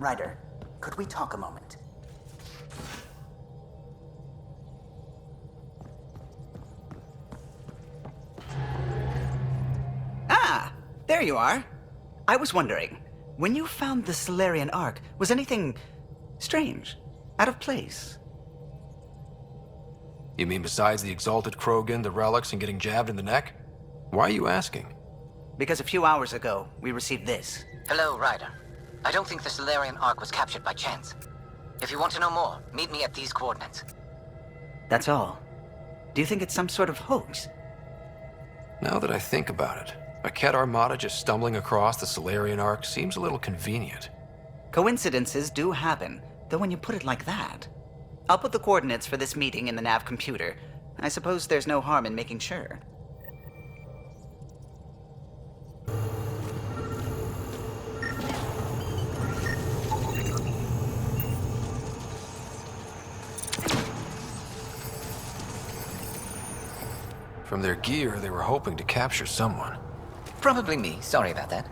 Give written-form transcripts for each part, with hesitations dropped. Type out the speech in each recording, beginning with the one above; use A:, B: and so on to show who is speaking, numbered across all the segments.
A: Ryder, could we talk a moment? Ah, there you are. I was wondering, when you found the Solarian Ark, was anything strange, out of place?
B: You mean besides the Exalted Krogan, the relics, and getting jabbed in the neck? Why are you asking?
A: Because a few hours ago, we received this.
C: Hello, Ryder. I don't think the Solarian Ark was captured by chance. If you want to know more, meet me at these coordinates.
A: That's all. Do you think it's some sort of hoax?
B: Now that I think about it, a Ket Armada just stumbling across the Solarian Ark seems a little convenient.
A: Coincidences do happen, though when you put it like that. I'll put the coordinates for this meeting in the nav computer. I suppose there's no harm in making sure.
B: From their gear, they were hoping to capture someone.
C: Probably me, sorry about that.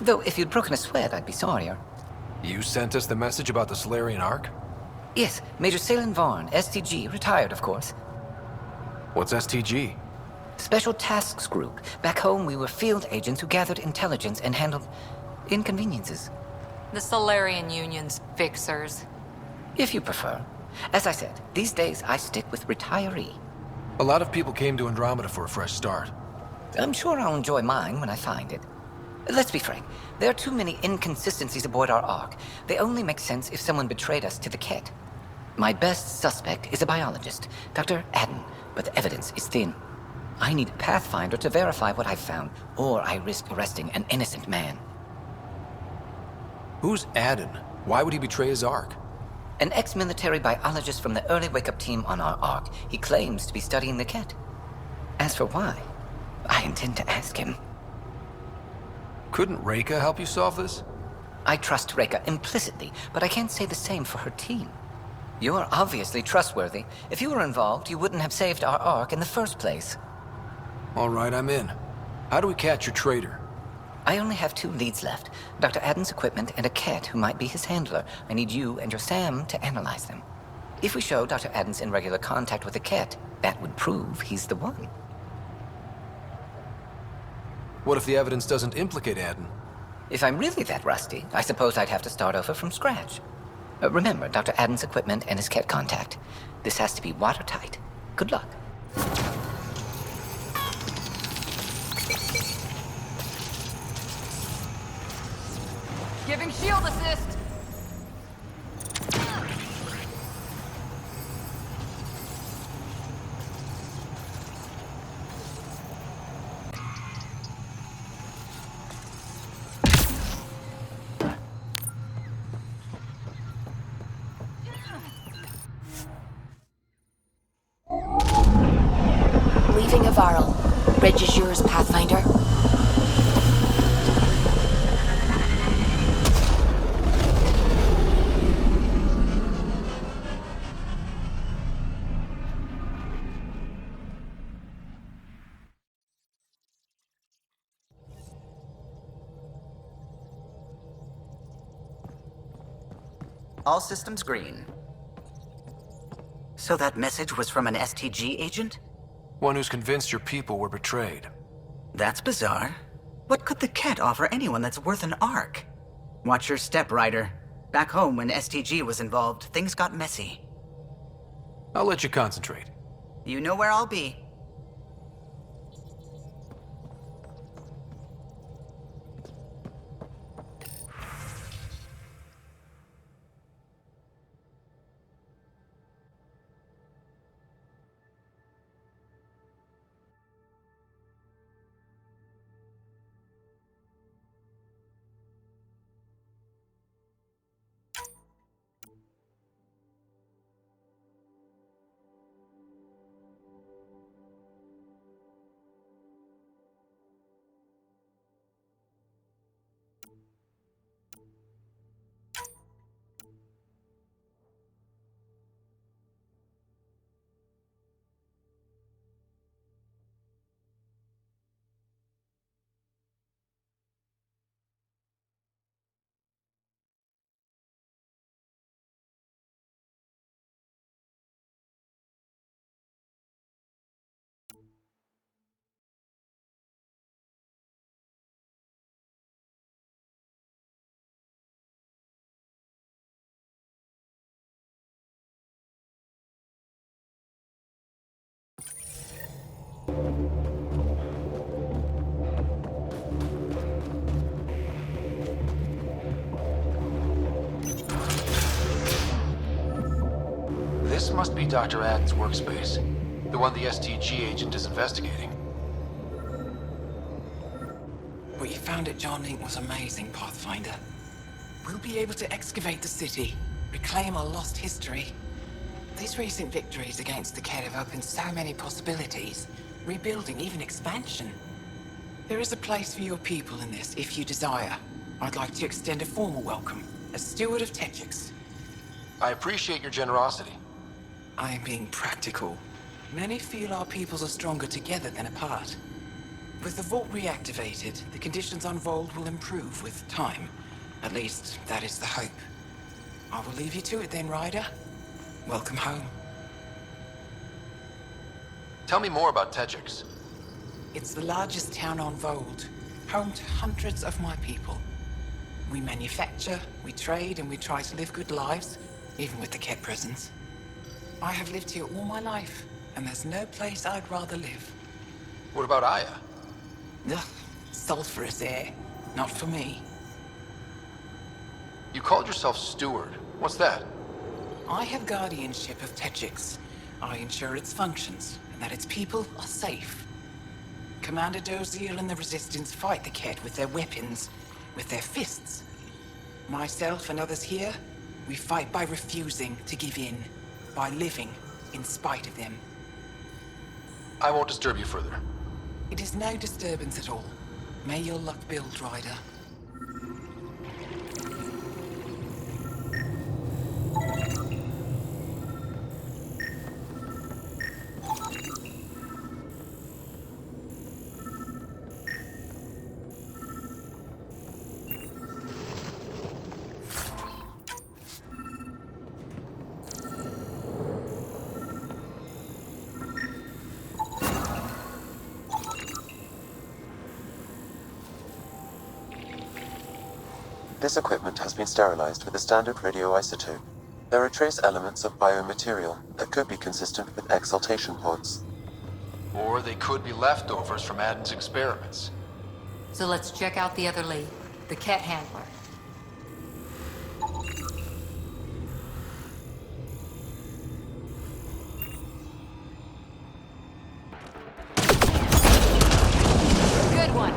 C: Though if you'd broken a sweat, I'd be sorrier.
B: You sent us the message about the Solarian Ark?
C: Yes, Major Salen Varn, STG, retired of course.
B: What's STG?
C: Special Tasks Group. Back home, we were field agents who gathered intelligence and handled inconveniences.
D: The Solarian Union's fixers.
C: If you prefer. As I said, these days I stick with retiree.
B: A lot of people came to Andromeda for a fresh start.
C: I'm sure I'll enjoy mine when I find it. Let's be frank, there are too many inconsistencies aboard our Ark. They only make sense if someone betrayed us to the Ket. My best suspect is a biologist, Dr. Adden, but the evidence is thin. I need a Pathfinder to verify what I've found, or I risk arresting an innocent man.
B: Who's Adden? Why would he betray his Ark?
C: An ex-military biologist from the early wake-up team on our Ark. He claims to be studying the Ket. As for why, I intend to ask him.
B: Couldn't Reika help you solve this?
C: I trust Reika implicitly, but I can't say the same for her team. You're obviously trustworthy. If you were involved, you wouldn't have saved our Ark in the first place.
B: All right, I'm in. How do we catch your traitor?
C: I only have 2 leads left. Dr. Adden's equipment and a Ket who might be his handler. I need you and your Sam to analyze them. If we show Dr. Adden's in regular contact with the Ket, that would prove he's the one.
B: What if the evidence doesn't implicate Adden?
C: If I'm really that rusty, I suppose I'd have to start over from scratch. Remember Dr. Adden's equipment and his Ket contact. This has to be watertight. Good luck.
D: Giving shield assist!
E: Leaving Avarl. Bridge is yours, Pathfinder.
A: All systems green. So that message was from an STG agent?
B: One who's convinced your people were betrayed.
A: That's bizarre. What could the Ket offer anyone that's worth an Ark? Watch your step, Ryder. Back home, when STG was involved, things got messy.
B: I'll let you concentrate.
A: You know where I'll be.
B: must be Dr. Addon's workspace. The one the STG agent is investigating.
F: What you found at John Inc. was amazing, Pathfinder. We'll be able to excavate the city, reclaim our lost history. These recent victories against the Kett have opened so many possibilities. Rebuilding, even expansion. There is a place for your people in this, if you desire. I'd like to extend a formal welcome, as steward of Techix.
B: I appreciate your generosity.
F: I am being practical. Many feel our peoples are stronger together than apart. With the vault reactivated, the conditions on Vold will improve with time. At least, that is the hope. I will leave you to it then, Ryder. Welcome home.
B: Tell me more about Techix.
F: It's the largest town on Vold, home to hundreds of my people. We manufacture, we trade, and we try to live good lives, even with the Kett presence. I have lived here all my life, and there's no place I'd rather live.
B: What about Aya?
F: Ugh, sulfurous air. Not for me.
B: You called yourself steward. What's that?
F: I have guardianship of Techix. I ensure its functions, and that its people are safe. Commander Dozier and the Resistance fight the Kett with their weapons, with their fists. Myself and others here, we fight by refusing to give in, by living in spite of them.
B: I won't disturb you further.
F: It is no disturbance at all. May your luck build, Ryder.
G: This equipment has been sterilized with a standard radioisotope. There are trace elements of biomaterial that could be consistent with exaltation pods.
B: Or they could be leftovers from Addon's experiments.
D: So let's check out the other lead, the Kett handler. Good one.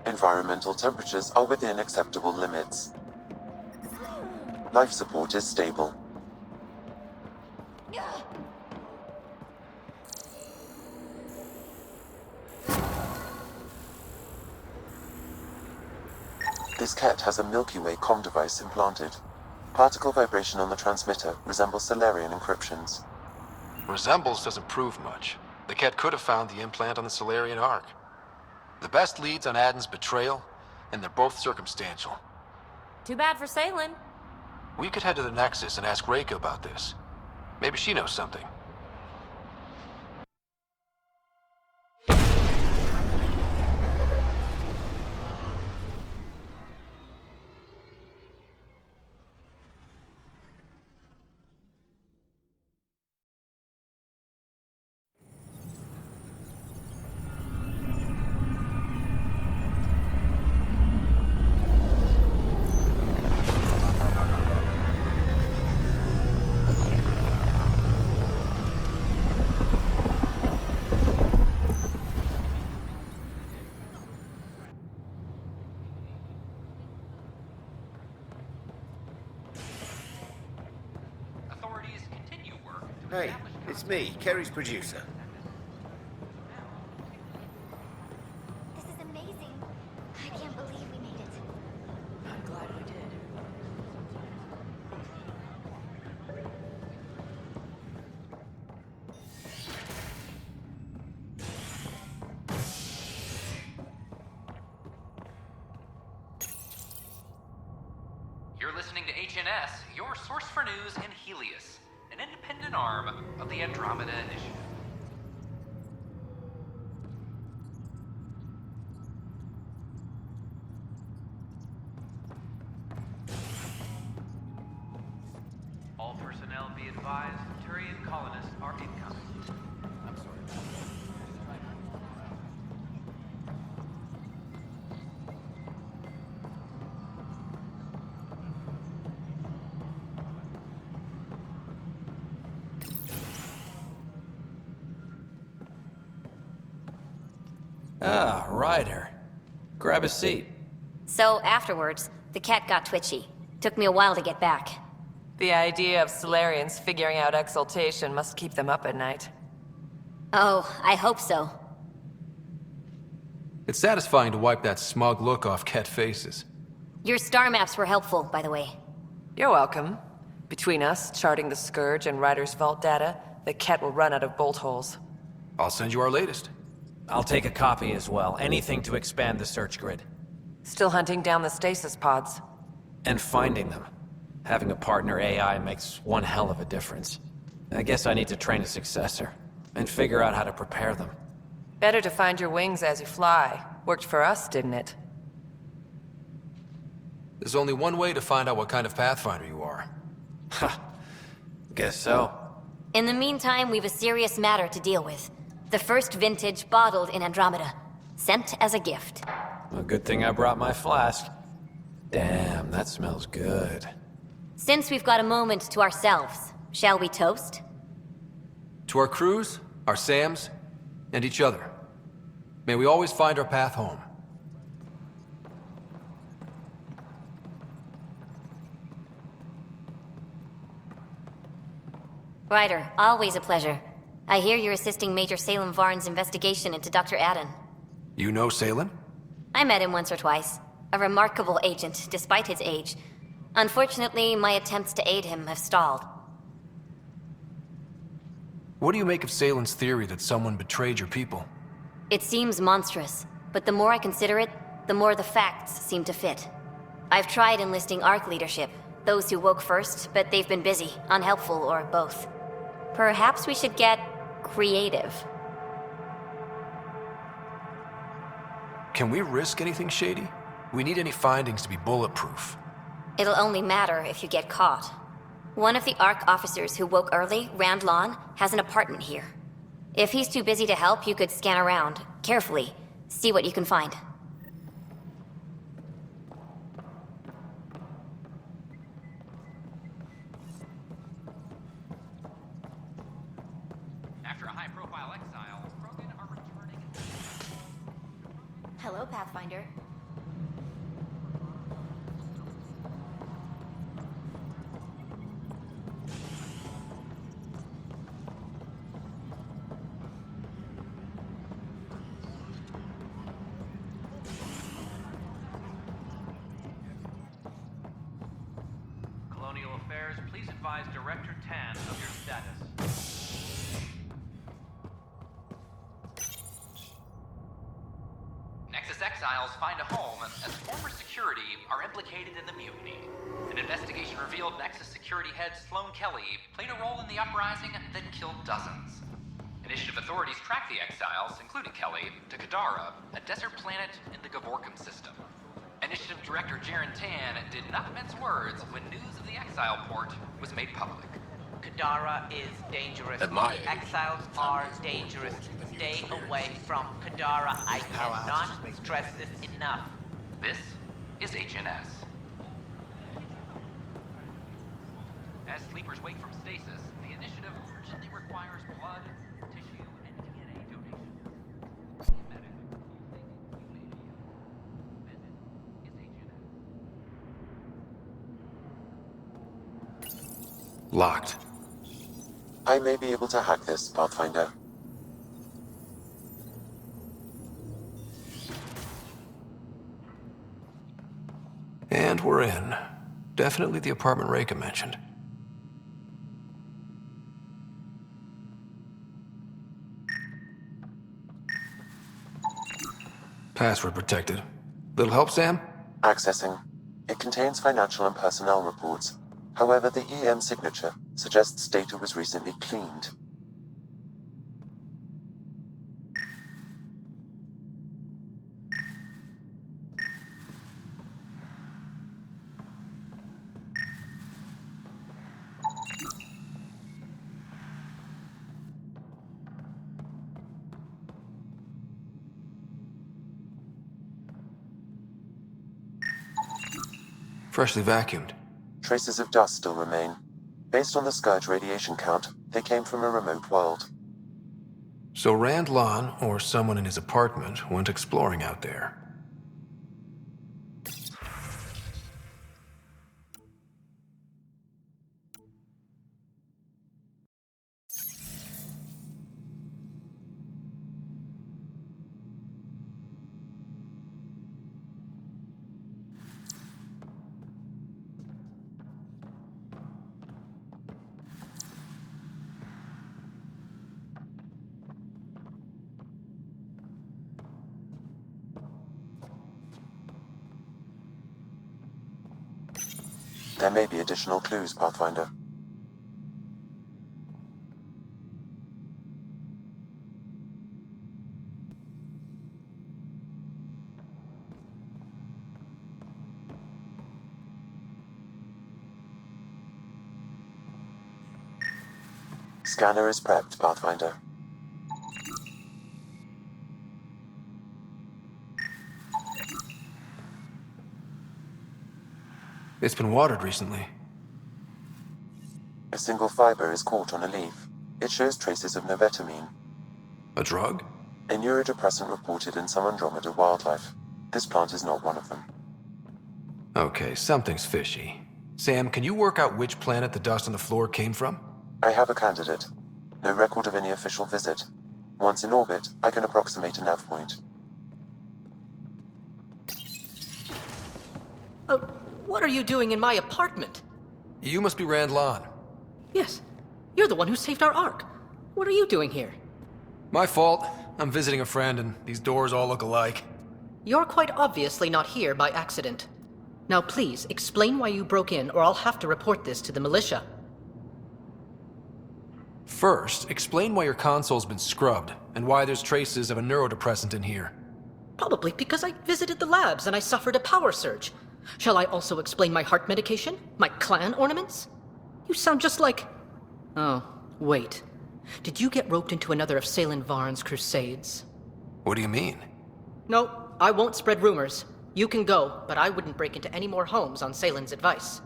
G: Environmental temperatures are within acceptable limits. Life support is stable. This Kett has a Milky Way comm device implanted. Particle vibration on the transmitter resembles Solarian encryptions.
B: Resembles doesn't prove much. The Kett could have found the implant on the Solarian Ark. The best leads on Addon's betrayal, and they're both circumstantial.
D: Too bad for Salem.
B: We could head to the Nexus and ask Reika about this. Maybe she knows something.
H: Hey, it's me, Kerry's producer.
I: This is amazing. I can't believe we made it.
E: I'm glad we did.
J: You're listening to HNS, your source for news in Helios, an independent arm of the Andromeda Initiative. All personnel be advised to Salarian colonists are incoming. I'm sorry.
K: Ah, Ryder. Grab a seat.
L: So afterwards, the cat got twitchy. Took me a while to get back.
E: The idea of Solarians figuring out exaltation must keep them up at night.
L: Oh, I hope so.
B: It's satisfying to wipe that smug look off Ket faces.
L: Your star maps were helpful, by the way.
E: You're welcome. Between us, charting the Scourge and Ryder's vault data, the Ket will run out of bolt holes.
B: I'll send you our latest.
K: I'll take a copy as well. Anything to expand the search grid.
E: Still hunting down the stasis pods.
K: And finding them. Having a partner AI makes one hell of a difference. I guess I need to train a successor. And figure out how to prepare them.
E: Better to find your wings as you fly. Worked for us, didn't it?
B: There's only one way to find out what kind of Pathfinder you are.
K: Ha. Guess so.
L: In the meantime, we've a serious matter to deal with. The first vintage bottled in Andromeda. Sent as a gift.
K: A good thing I brought my flask. Damn, that smells good.
L: Since we've got a moment to ourselves, shall we toast?
B: To our crews, our Sams, and each other. May we always find our path home.
L: Ryder, always a pleasure. I hear you're assisting Major Salem Varn's investigation into Dr. Adden.
B: You know Salem?
L: I met him once or twice. A remarkable agent, despite his age. Unfortunately, my attempts to aid him have stalled.
B: What do you make of Salem's theory that someone betrayed your people?
L: It seems monstrous, but the more I consider it, the more the facts seem to fit. I've tried enlisting ARC leadership, those who woke first, but they've been busy, unhelpful, or both. Perhaps we should get creative.
B: Can we risk anything shady? We need any findings to be bulletproof.
L: It'll only matter if you get caught. One of the ARC officers who woke early, Rand Lawn, has an apartment here. If he's too busy to help, you could scan around, carefully, see what you can find.
J: After a high-profile exile, Krogan are returning.
I: Hello, Pathfinder.
J: Colonial Affairs, please advise Director Tan of your status. Nexus exiles find a home as former security are implicated in the mutiny. An investigation revealed Nexus security head Sloan Kelly played a role in the uprising that killed dozens. Initiative authorities tracked the exiles, including Kelly, to Kadara, a desert planet in the Gavorkum system. Initiative Director Jaren Tan did not mince words when news of the exile port was made public.
M: Kadara is dangerous.
B: At my age.
M: Exiles are dangerous. Stay away from Kadara. I cannot stress this enough.
J: This is HNS. As sleepers wake from stasis, the initiative urgently requires blood, tissue, and DNA donations. This is HNS.
B: Locked.
G: I may be able to hack this, Pathfinder.
B: And we're in. Definitely the apartment Reika mentioned. Password protected. Little help, Sam?
G: Accessing. It contains financial and personnel reports. However, the EM signature suggests data was recently cleaned.
B: Freshly vacuumed.
G: Traces of dust still remain. Based on the Scourge radiation count, they came from a remote world.
B: So Rand Lon, or someone in his apartment, went exploring out there.
G: There may be additional clues, Pathfinder. Scanner is prepped, Pathfinder.
B: It's been watered recently.
G: A single fiber is caught on a leaf. It shows traces of novetamine.
B: A drug?
G: A neurodepressant reported in some Andromeda wildlife. This plant is not one of them.
B: Okay, something's fishy. Sam, can you work out which planet the dust on the floor came from?
G: I have a candidate. No record of any official visit. Once in orbit, I can approximate a nav point.
N: What are you doing in my apartment?
B: You must be Rand Lon.
N: Yes. You're the one who saved our Ark. What are you doing here?
B: My fault. I'm visiting a friend and these doors all look alike.
N: You're quite obviously not here by accident. Now please, explain why you broke in or I'll have to report this to the militia.
B: First, explain why your console's been scrubbed and why there's traces of a neurodepressant in here.
N: Probably because I visited the labs and I suffered a power surge. Shall I also explain my heart medication? My clan ornaments? You sound just like... Oh, wait. Did you get roped into another of Salen Varn's crusades?
B: What do you mean?
N: No, I won't spread rumors. You can go, but I wouldn't break into any more homes on Salen's advice.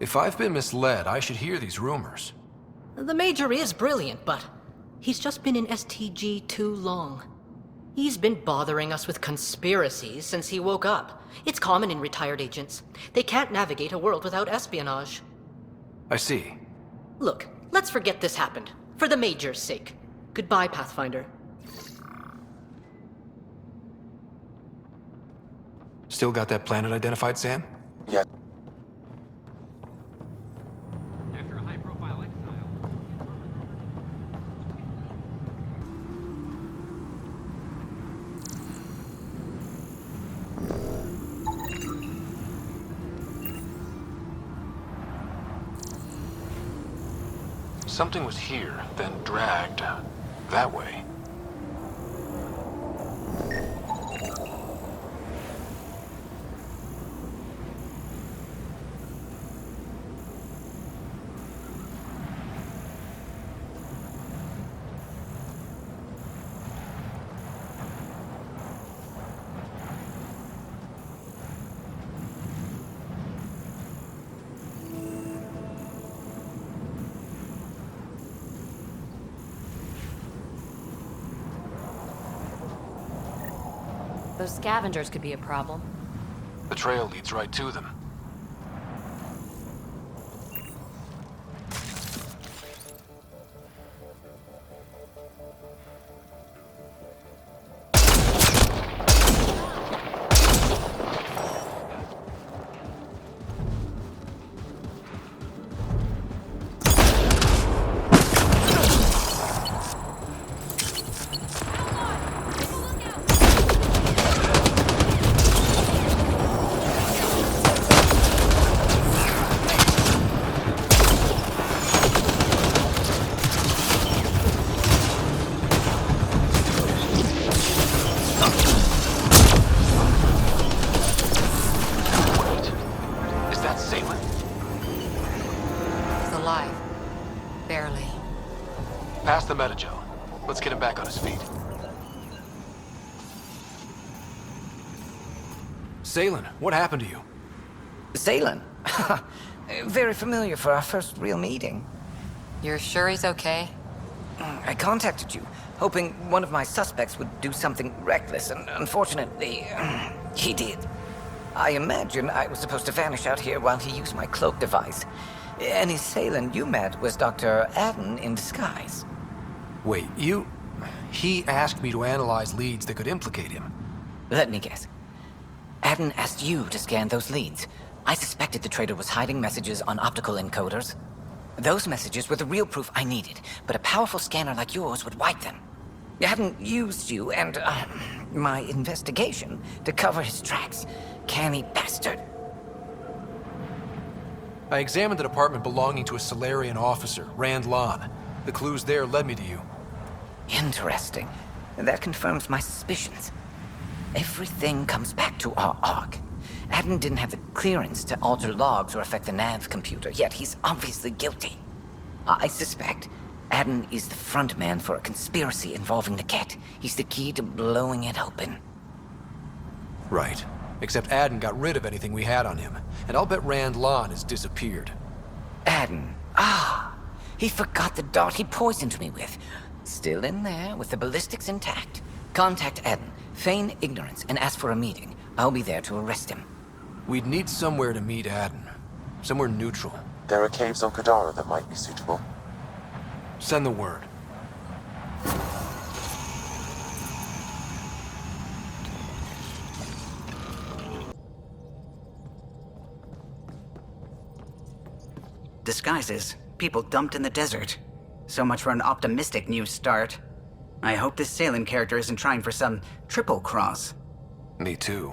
B: If I've been misled, I should hear these rumors.
N: The Major is brilliant, but he's just been in STG too long. He's been bothering us with conspiracies since he woke up. It's common in retired agents. They can't navigate a world without espionage.
B: I see.
N: Look, let's forget this happened. For the Major's sake. Goodbye, Pathfinder.
B: Still got that planet identified, Sam?
G: Yeah.
J: After a high-profile exile...
B: Something was here, then dragged that way.
D: Those scavengers could be a problem.
B: The trail leads right to them. Past the Metagel. Let's get him back on his feet. Salen, what happened to you?
C: Salen. Very familiar for our first real meeting.
D: You're sure he's okay?
C: I contacted you, hoping one of my suspects would do something reckless, and unfortunately, he did. I imagine I was supposed to vanish out here while he used my cloak device. Any Salen you met was Dr. Adden in disguise.
B: Wait, He asked me to analyze leads that could implicate him.
C: Let me guess. Adden asked you to scan those leads. I suspected the traitor was hiding messages on optical encoders. Those messages were the real proof I needed, but a powerful scanner like yours would wipe them. Adden used you and, my investigation to cover his tracks. Canny bastard.
B: I examined the department belonging to a Solarian officer, Rand Lon. The clues there led me to you.
C: Interesting. That confirms my suspicions. Everything comes back to our Ark. Adden didn't have the clearance to alter logs or affect the nav computer, yet he's obviously guilty. I suspect Adden is the front man for a conspiracy involving the Ket. He's the key to blowing it open.
B: Right. Except Adden got rid of anything we had on him, and I'll bet Rand Lon has disappeared.
C: Adden. He forgot the dart he poisoned me with. Still in there, with the ballistics intact. Contact Adden, feign ignorance, and ask for a meeting. I'll be there to arrest him.
B: We'd need somewhere to meet Adden. Somewhere neutral.
G: There are caves on Kadara that might be suitable.
B: Send the word.
A: Disguises. People dumped in the desert. So much for an optimistic new start. I hope this Salen character isn't trying for some triple cross.
B: Me too.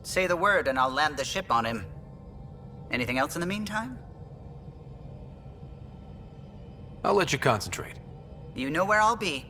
A: Say the word and I'll land the ship on him. Anything else in the meantime?
B: I'll let you concentrate.
A: You know where I'll be.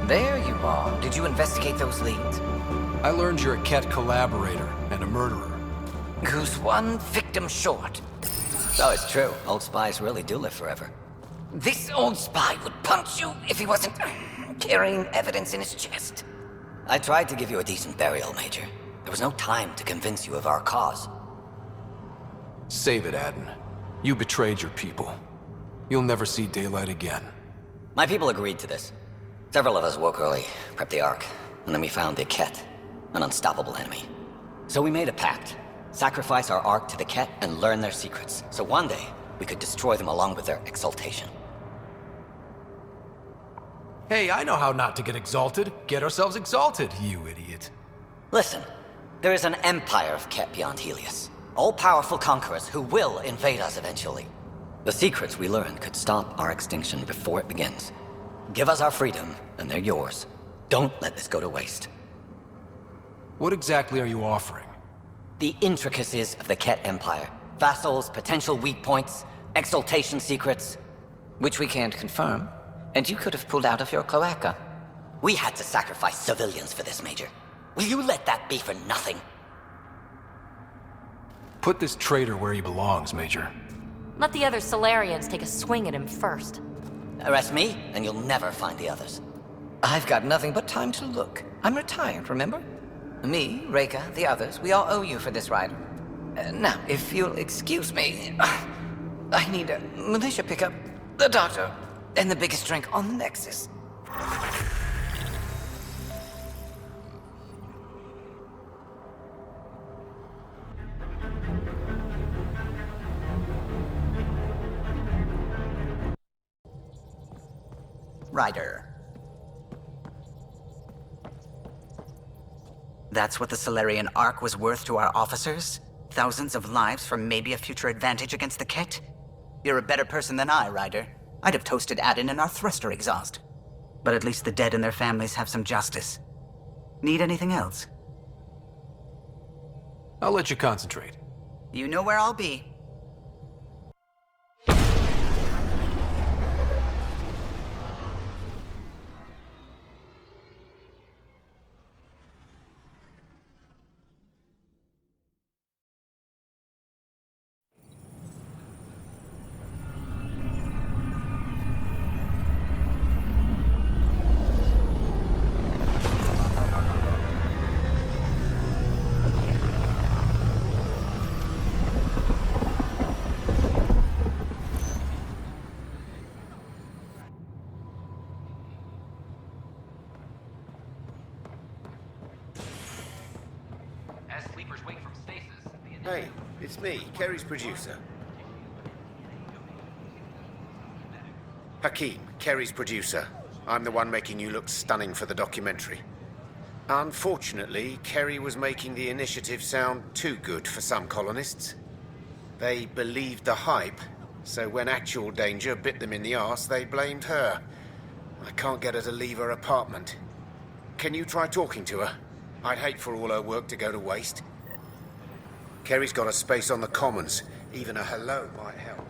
C: There you are. Did you investigate those leads?
B: I learned you're a Ket collaborator and a murderer.
C: Who's one victim short?
O: Oh, it's true. Old spies really do live forever.
C: This old spy would punch you if he wasn't carrying evidence in his chest.
O: I tried to give you a decent burial, Major. There was no time to convince you of our cause.
B: Save it, Adden. You betrayed your people. You'll never see daylight again.
O: My people agreed to this. Several of us woke early, prepped the Ark, and then we found the Ket, an unstoppable enemy. So we made a pact. Sacrifice our Ark to the Ket and learn their secrets, so one day we could destroy them along with their exaltation.
B: Hey, I know how not to get exalted. Get ourselves exalted, you idiot.
O: Listen, there is an empire of Ket beyond Helios. All-powerful conquerors who will invade us eventually. The secrets we learned could stop our extinction before it begins. Give us our freedom, and they're yours. Don't let this go to waste.
B: What exactly are you offering?
O: The intricacies of the Ket Empire. Vassals, potential weak points, exaltation secrets.
C: Which we can't confirm. And you could have pulled out of your cloaca.
O: We had to sacrifice civilians for this, Major. Will you let that be for nothing?
B: Put this traitor where he belongs, Major.
L: Let the other Solarians take a swing at him first.
O: Arrest me, and you'll never find the others.
C: I've got nothing but time to look. I'm retired, remember? Me, Reika, the others, we all owe you for this ride. Now, if you'll excuse me, I need a militia pickup, the doctor, and the biggest drink on the Nexus.
A: Ryder. That's what the Solarian Ark was worth to our officers? Thousands of lives for maybe a future advantage against the Ket? You're a better person than I, Ryder. I'd have toasted Adin in our thruster exhaust. But at least the dead and their families have some justice. Need anything else?
B: I'll let you concentrate.
A: You know where I'll be.
H: Hey, it's me, Kerry's producer. Hakeem, Kerry's producer. I'm the one making you look stunning for the documentary. Unfortunately, Kerry was making the initiative sound too good for some colonists. They believed the hype, so when actual danger bit them in the arse, they blamed her. I can't get her to leave her apartment. Can you try talking to her? I'd hate for all her work to go to waste. Kerry's got a space on the Commons. Even a hello might help.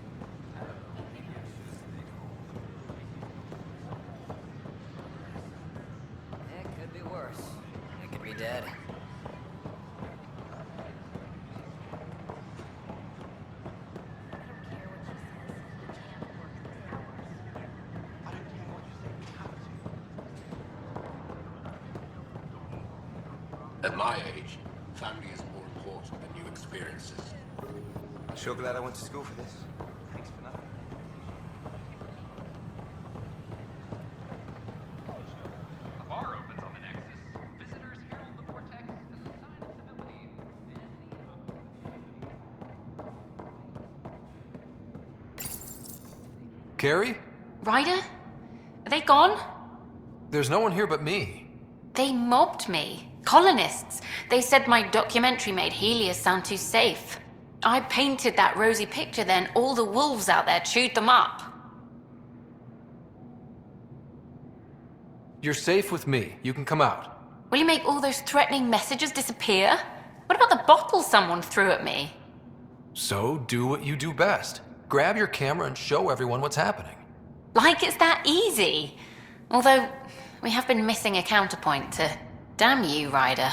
O: It could be worse. It could be dead.
P: At my age, family is more important than new experiences.
Q: I'm sure glad I went to school for this. Thanks for nothing.
J: A bar opens on the Nexus. Visitors herald the vortex as a sign of civility.
B: Carrie?
D: Ryder? Are they gone?
B: There's no one here but me.
D: They mobbed me. Colonists. They said my documentary made Helios sound too safe. I painted that rosy picture, then all the wolves out there chewed them up.
B: You're safe with me. You can come out.
D: Will you make all those threatening messages disappear? What about the bottle someone threw at me?
B: So do what you do best. Grab your camera and show everyone what's happening.
D: Like it's that easy. Although, we have been missing a counterpoint to... Damn you, Ryder.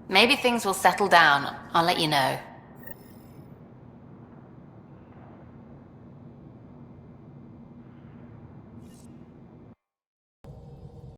D: Maybe things will settle down. I'll let you know.